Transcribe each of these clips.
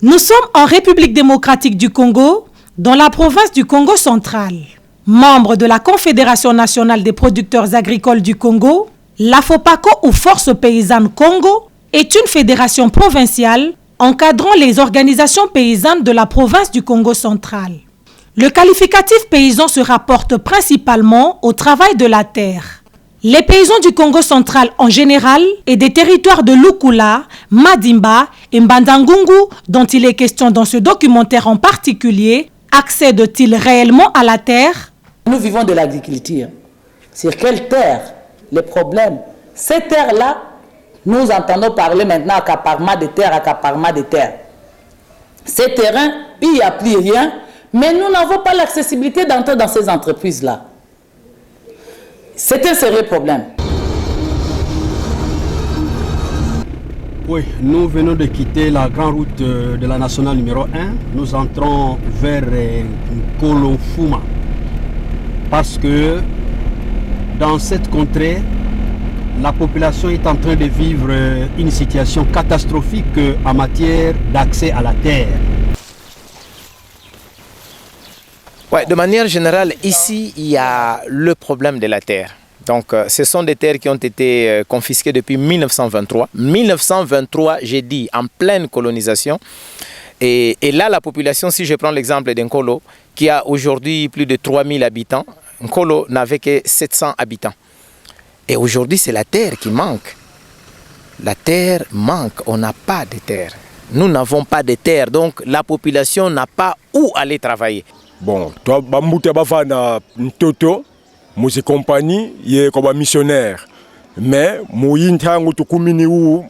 Nous sommes en République démocratique du Congo, dans la province du Congo central. Membre de la Confédération nationale des producteurs agricoles du Congo, la FOPACO ou Force paysanne Congo est une fédération provinciale encadrant les organisations paysannes de la province du Congo central. Le qualificatif paysan se rapporte principalement au travail de la terre. Les paysans du Congo central en général et des territoires de Lukula, Madimba et Mbandangungu, dont il est question dans ce documentaire en particulier, accèdent-ils réellement à la terre? Nous vivons de l'agriculture. Sur quelle terre? Les problèmes. Ces terres-là, nous entendons parler maintenant accaparement de terre. Ces terrains, il n'y a plus rien, mais nous n'avons pas l'accessibilité d'entrer dans ces entreprises-là. C'est un sérieux problème. Oui, nous venons de quitter la grande route de la nationale numéro 1. Nous entrons vers Kolofuma. Parce que dans cette contrée, la population est en train de vivre une situation catastrophique en matière d'accès à la terre. Ouais, de manière générale, ici, il y a le problème de la terre. Donc, ce sont des terres qui ont été confisquées depuis 1923. 1923, j'ai dit, en pleine colonisation. Et là, la population, si je prends l'exemple d'Nkolo, qui a aujourd'hui plus de 3000 habitants, Nkolo n'avait que 700 habitants. Et aujourd'hui, c'est la terre qui manque. La terre manque, on n'a pas de terre. Nous n'avons pas de terre, donc la population n'a pas où aller travailler. Bon, toi, Bambouté Bafana Ntoto, musique compagnie, il est comme un missionnaire. Mais, Mouyin Tango to Kumini ou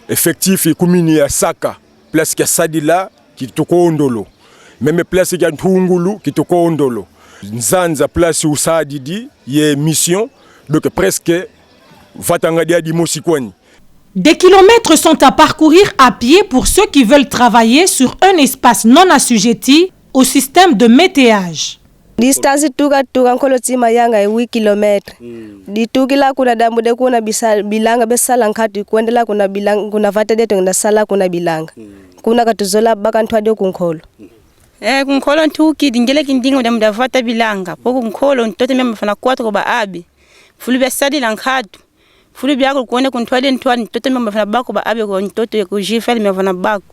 effectif, et Kumini à Saka, place qui a Sadila, qui toko ondolo. Même place qui a Tungulu, qui toko ondolo. Nzanza place où Sadidi, il est mission, donc presque, Vatangadia di Mosikwani. Des kilomètres sont à parcourir à pied pour ceux qui veulent travailler sur un espace non assujetti au système de météage. Distance tuka nkolo tima yanga 8 km. Ditukila kuna dambude kuna bilanga besala nkati kuendela kuna bilanga kuna vatede tengda sala kuna bilanga. Kuna katuzola baka ntwade kunkolo. Kunkolo ntuki dingele kindingo damda vata bilanga. Poko kunkolo ntote mema fana 4 ko ba abi. Fulu besadi lankatu. Fulu byako kuone kuntwade ntwani ntote mema fana bako ba abi ko ntote ko jifel mema fana bako.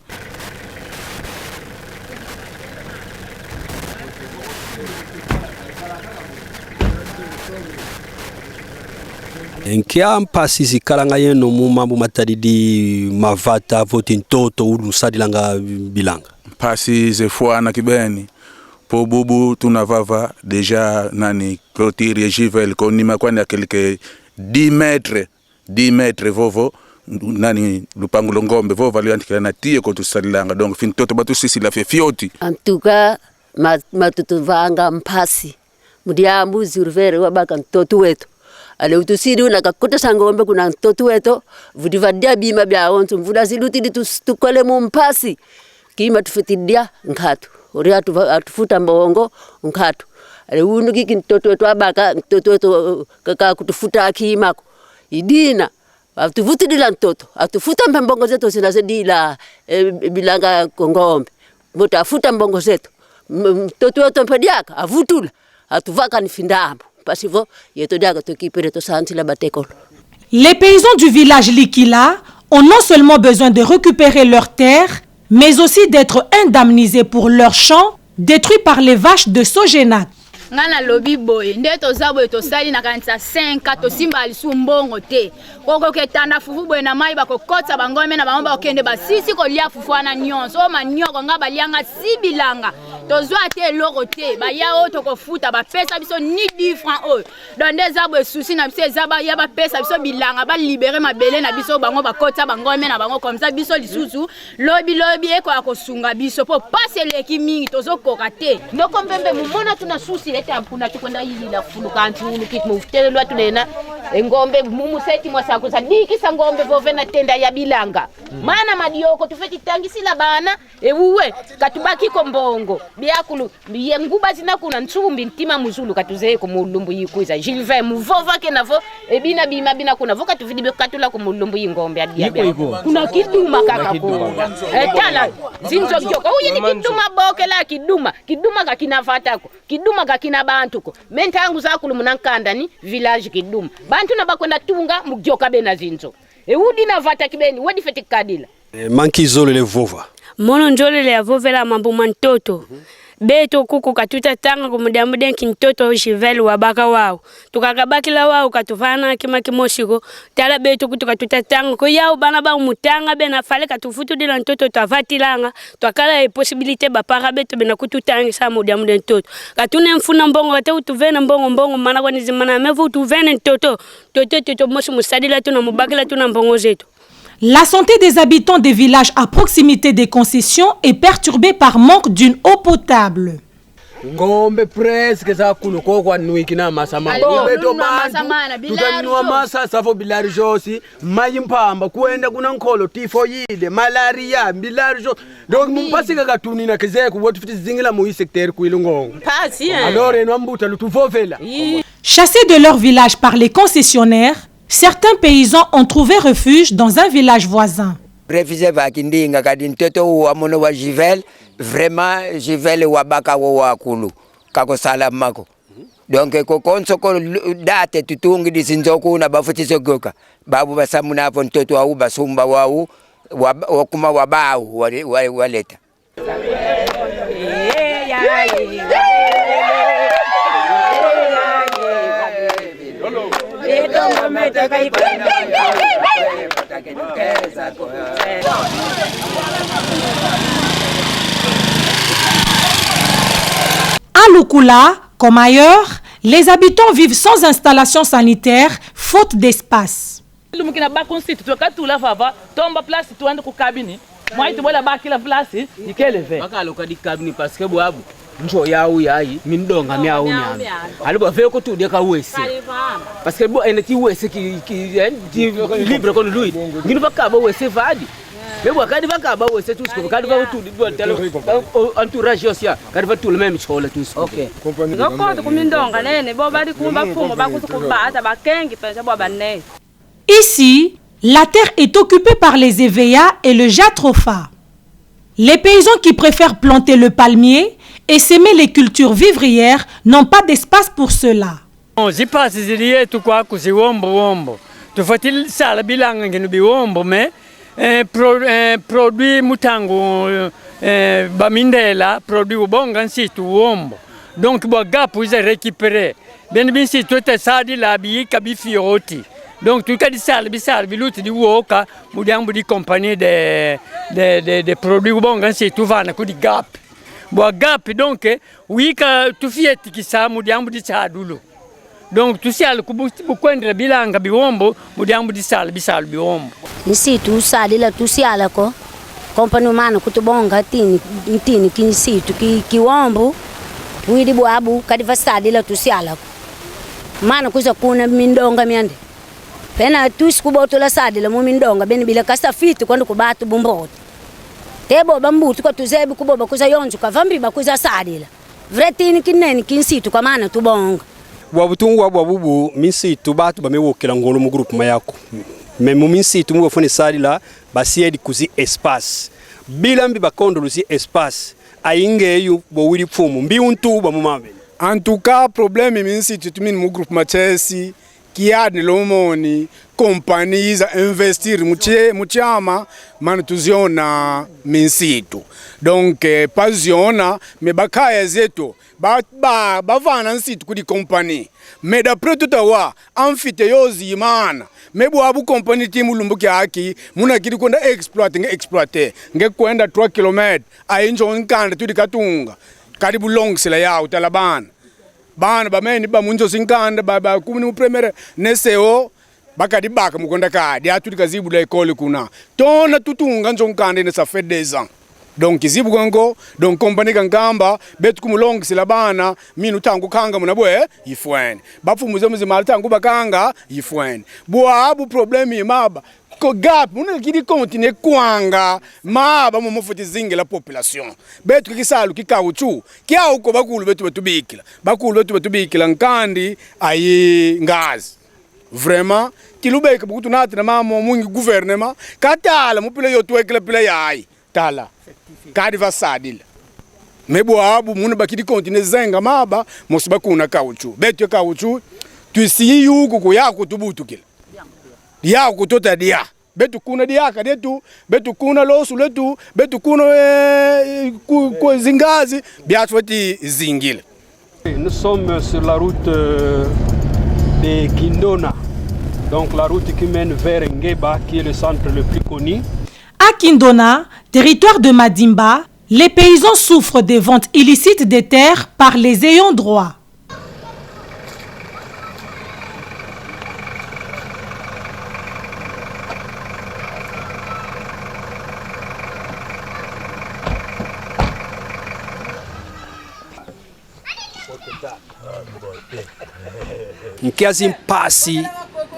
Nkia mpasi zikalanga yeno mumambo matadidi mavata voti ntoto ulu sadilanga bilanga. Mpasi zefua na kibeni. Po bubu tunavava deja nani clôture jivel konima kwani kelke 10 metres vovo nani lupangulo ngombe vovo aliandikana na tie ko tusalilanga donc fin toto batu sisi la fioti. Antuka matutuvanga mpasi. Mudiambu zurvere wabaka ntoto wetu. Ale utusiri unakakuta sangombe kuna ntoto wetu vudivadia bima bya onto mvuda silutidi tukole mu mpasi kima tufitidia nkatu ori atufuta mbongo nkatu ale unu kiki ntoto wetu abaka ntoto wetu kaka kutufuta akima idina atuvutidila ntoto atufuta mbongo zetu sinazedila bilanga ngombe mutafuta mbongo zetu ntoto wetu mpediaka avutula atuvaka nifindambo. Les paysans du village Likila ont non seulement besoin de récupérer leurs terres, mais aussi d'être indemnisés pour leurs champs détruits par les vaches de Sogenac. Ngana lobi boy ndeto zabo to sali na kanisa 5 to simba alisu mbongo te koko ketanda fufu boy na mai bakokotsa bangome na bamomba okende basisi ko lia fufu ana nyonso o manyoko ngaba lianga sibilanga tozwa te loko te ba ya o to ko futa ba pesa biso ni 10 francs o donde zabo souci na biso zaba ya ba pesa biso bilanga ba libérer mabele na biso bango bakotsa bangome na bango comme ça biso lisusu lobi eko akosunga biso po passer mingi tozo kokate ndoko mbembe mumona tuna souci tampuna tukwenda hili la fulukantu lukitmu telelwa tulena ngombe mumuseti mwasako sadiki ngombe vovena tenda ya bilanga mana madioko tufeti tangisila bana ewuwe katubaki ko mbongo biakulu yenguba zina kuna ntsumbi ntima muzulu katuzeye ku mulumbu yikuiza Gilvin muvova kenavo ebina bima bina kuna voka tuvidi bekatula ku mulumbu yingombe adia kuna kiduma kaka ko tala zinzo byoko uyini kiduma bokela kiduma kakinavatako kiduma kakina bantu ko mentangu zakulu munankanda ni village kiduma bantu na bakwenda tunga mugyoka bena zinzo udi na vata kibeni wadi feti kadila manki zolo le vova mono njole le avovela mambo mantoto beto kuku katuta tanga kumudamu denki ntoto Gilvin wabaka wao tukakabakila wao katuvana kima kimoshiko tala beto kutuka tutatanga ko yao bana ba mutanga bena fale katufutu dila ntoto tavatilanga twakala e possibilité ba para beto bena kututanga sa mudamu den ntoto katune mfuna mbongo bata utuvena mbongo mana kwa nizimana mevu utuvena ntoto toto moshi musadila tuna mubakila tuna mbongo zetu. La santé des habitants des villages à proximité des concessions est perturbée par manque d'une eau potable. Ngombe presque za kuno ko kwa nuiki na masama beto bantu tutanua masa safo bilari josi mayimpamba kuenda kuna nkolo tifoide malaria bilari jo donc mumpasika katuni na kezeko wotu fiti zingila mu secteur kuilungongo alors eno mbuta lutuvovela. Chassés de leur village par les concessionnaires, certains paysans ont trouvé refuge dans un village voisin. Refusé vakindinga kadi ntoto wa mono wa Gilvin vraiment Gilvin wa baka wa kulu kako salamako donc ko konso ko date tutungi disinzoku na bafutiso goka babu basamuna hapo ntoto wa basumba wao wakuma wabao waleta À Lukula, comme ailleurs, les habitants vivent sans installation sanitaire, faute d'espace. njo yawu yayi mindonga miawu nyame alibo veko tu de ka wese parce que bo eneti wese ki libre kon lui ngini bakaba wese vadi bebo kadi bakaba wese tu ko kadi ba tu do tele entourage social kadi ba tout le même chola tous OK ngoko ko mindonga nene bo badi kumba fumo bakutukubata bakengi pesa bo banne. Ici, la terre est occupée par les Eveya et le Jatropha. Les paysans qui préfèrent planter le palmier et s'aimer les cultures vivrières n'ont pas d'espace pour cela. Zipasi zilietu kwa kuziwombo tufatil sala bilanga ngenu biwombo me produit mutango bamindela produit ubonga nsitu wombo donc bo gapu za récupérer ben binsi toute sadi la bi kabifioti donc tout cas bisal biluti di woka mudiambu di compagnie de produits ubonga nsitu vana ku di gap bo gap donc wika tufieti kisa mudiambu di chadulo donc tusial kubukwendela bilanga biwombo mudiambu di bisal biwombo nsitu salila tusiala ko compagnie mana kutubonga tini kinsitu kiwombo widi bwabu kadiva salila tusiala ko mana kuza kuna mindonga miande pena tusikubotola salila mu mindonga beni bila kasafiti kwando kubatu bumbote tebo bambutu ko tuzebi kuboba kuza yonju kavambi bakuza salila vretini kineni kinsitu kwa mana tubonga wabutungu wabubu minsitu batu bamewokela ngolo mu groupe mayako mais mu minsitu mu bafone salila basiedi kuzi espace bilambi bakondolo si espace aingeyu bo wili pfumu mbi untu ba mu mabe en tout cas problème minsitu tumin mu groupe machesi kiadne lomoni compagnie za investir muchama man tuziona minsitu donc pas ziona me bakaya zetu bavana nsitu kudi compagnie mais d'après tout awa amfite yozi mana mebu abu compagnie timu lumbuki haki muna kidi kwenda exploiter nge kwenda 3 km ainjo nkanda tudi katunga karibu long sila yao talabana bana bameni ba munjo sinkanda ba kumuni premier neseo bakadi baka mukonda kadi atudi kazibu la école kuna tona tutunga njo nkanda ne ça fait 2 ans donc zibu gongo donc compagnie kangamba betu kumulongisela bana minu tangu kanga munabwe yifweni bapfumuze muzima tangu bakanga yifweni bwa abu problème imaba ko gap muna kidi continue kwanga maba mo mfuti zinge la population betu kisalu kikauchu kia uko bakulu betu betubikila nkandi ayi ngazi vraiment kilubeka bukutu nati na mama mungi gouvernement katala mupile yotwekela pile yayi tala kadi vasadila mebo abu muna bakidi continue zenga maba mosiba kuna kauchu betu kauchu tusi yuko kuyako tubutukila dia kutota dia betu kuna dia kadetu betu kuna losu letu betu kuna ku zingazi biatwati zingile. Nous sommes sur la route de Kindona, donc la route qui mène vers Ngeba, qui est le centre le plus connu. À Kindona, territoire de Madimba, les paysans souffrent des ventes illicites des terres par les ayants droit. Nkiazi mpasi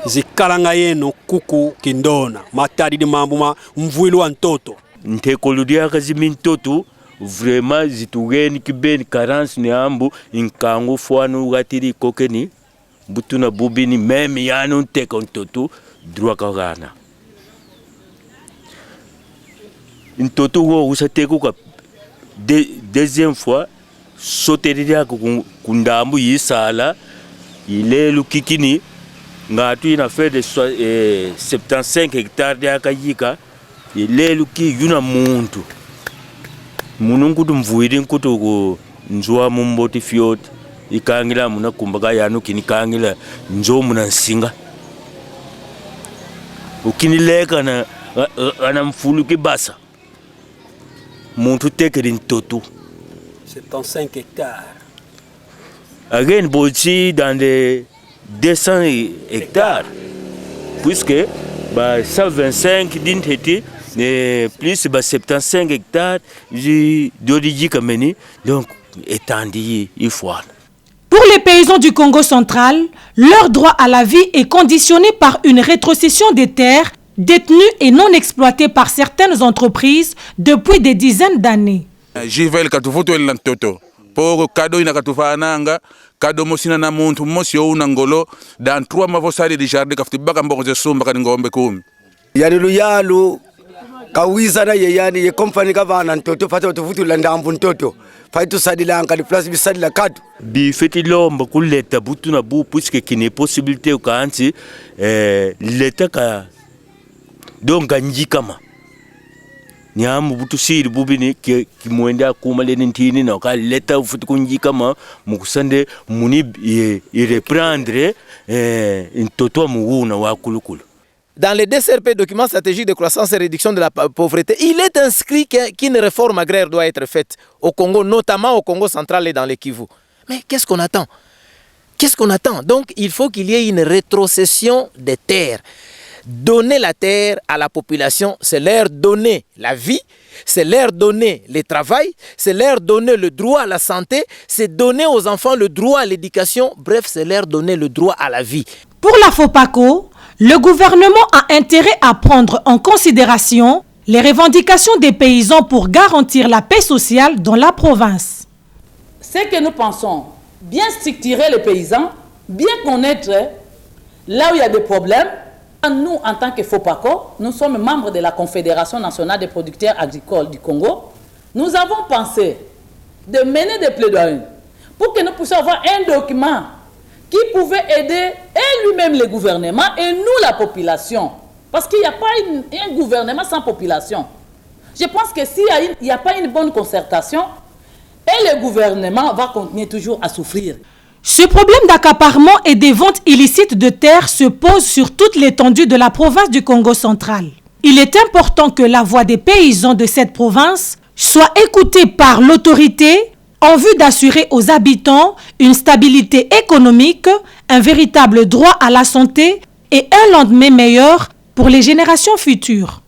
zikalanga yeno kuku Kindona matari de mambuma mvuilu wa ntoto ntekoludia kazi mintoto vraiment zitugeni kibeni carence ne ambu inkangu fwanu gatiri kokeni butuna bubini meme yanu nteko ntoto droit kagana ntoto wo usateko ka deuxième fois soteriria kundambu yisala ilelu kikini ngatu ina fait de 75 hectares de akayika ilelu ki yuna muntu munungudu mvuiri nkutu ku njua mumboti fiot ikangila muna kumbaga yanu kini kangila njo muna nsinga ukinileka na mfulu kibasa muntu tekeri ntotu 75 hectares. Again, Bolchi dans les 200 hectares, puisque 125 d'intégrité, plus 75 hectares d'origine kameni, donc étendu il faut. Pour les paysans du Congo central, leur droit à la vie est conditionné par une rétrocession des terres détenues et non exploitées par certaines entreprises depuis des dizaines d'années. Jivel katufuto el ntoto pour kado ina katufananga kado mosina na muntu mosi una ngolo dans 3 mavosali de jardin kafti baka mboze sumba kan ngombe 10 yalilu yalu kawiza na yeyani ye company kavana ntoto fata tufutu la ndambu ntoto faitu sadila ngali place bisadila kadu bi feti lomba kuleta butu na bu puisque kine possibilité ukanti leta ka donc njikama nyamu butu siri bubini ki mwenda kumale ntini na ka leta ufuti kunjika ma mukusande muni reprendre ntoto muuna wa kulukulu. Dans les DCRP, documents stratégiques de croissance et réduction de la pauvreté, il est inscrit qu'une réforme agraire doit être faite au Congo, notamment au Congo central et dans les Kivu. Mais qu'est-ce qu'on attend? Qu'est-ce qu'on attend? Donc il faut qu'il y ait une rétrocession des terres. Donner la terre à la population, c'est leur donner la vie, c'est leur donner le travail, c'est leur donner le droit à la santé, c'est donner aux enfants le droit à l'éducation, bref, c'est leur donner le droit à la vie. Pour la FOPACO, le gouvernement a intérêt à prendre en considération les revendications des paysans pour garantir la paix sociale dans la province. Ce que nous pensons, bien structurer les paysans, bien connaître là où il y a des problèmes. Nous, en tant que FOPACO, nous sommes membres de la Confédération nationale des producteurs agricoles du Congo. Nous avons pensé de mener des plaidoyers pour que nous puissions avoir un document qui pouvait aider et lui-même le gouvernement et nous la population. Parce qu'il n'y a pas un gouvernement sans population. Je pense que s'il n'y a pas une bonne concertation, et le gouvernement va continuer toujours à souffrir. Ce problème d'accaparement et des ventes illicites de terres se pose sur toute l'étendue de la province du Congo central. Il est important que la voix des paysans de cette province soit écoutée par l'autorité en vue d'assurer aux habitants une stabilité économique, un véritable droit à la santé et un lendemain meilleur pour les générations futures.